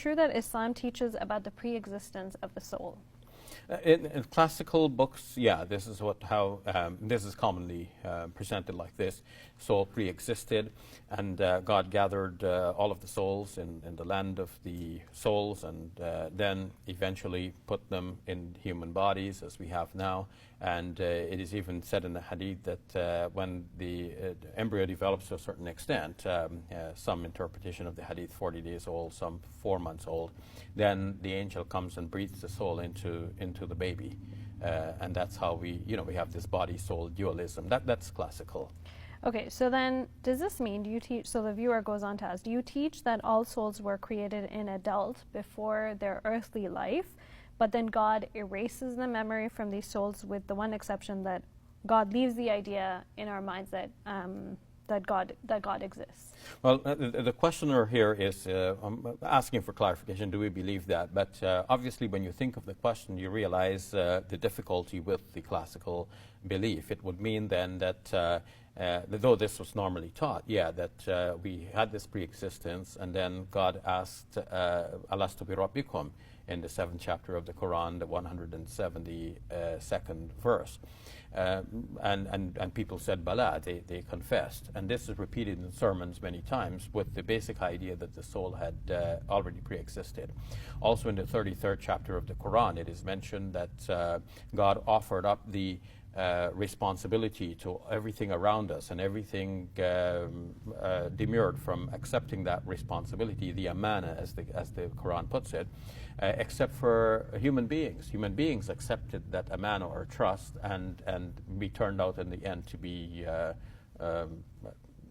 true that Islam teaches about the pre-existence of the soul? In classical books, yeah, this is this is commonly presented like this. Soul pre-existed, and God gathered all of the souls in the land of the souls, and then eventually put them in human bodies as we have now. And it is even said in the hadith that when the embryo develops to a certain extent, some interpretation of the hadith 40 days old, some 4 months old, then the angel comes and breathes the soul into the baby. And that's how we have this body-soul dualism. That's classical. Okay, so then does this mean, do you teach, so the viewer goes on to ask, do you teach that all souls were created in adult before their earthly life, but then God erases the memory from these souls, with the one exception that God leaves the idea in our minds that God exists? Well, the questioner here is asking for clarification. Do we believe that? But obviously, when you think of the question, you realize the difficulty with the classical belief. It would mean then that though this was normally taught, that we had this pre-existence, and then God asked, Alastu bi rabbikum, in the 7th chapter of the Quran, the 172nd verse. And people said Bala, they confessed. And this is repeated in sermons many times, with the basic idea that the soul had already pre-existed. Also in the 33rd chapter of the Quran, it is mentioned that God offered up the responsibility to everything around us, and everything demurred from accepting that responsibility, the amana, as the Quran puts it, except for human beings. Human beings accepted that amana or trust, and we turned out in the end to be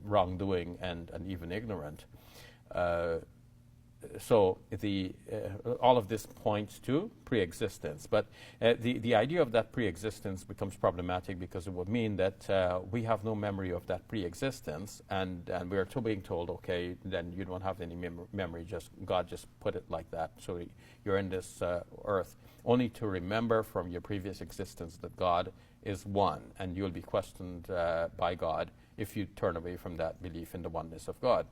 wrongdoing and even ignorant. So all of this points to pre-existence, but the idea of that pre-existence becomes problematic, because it would mean that we have no memory of that pre-existence, and we are being told, okay, then you don't have any memory, God just put it like that. So you're in this earth only to remember from your previous existence that God is one, and you'll be questioned by God if you turn away from that belief in the oneness of God.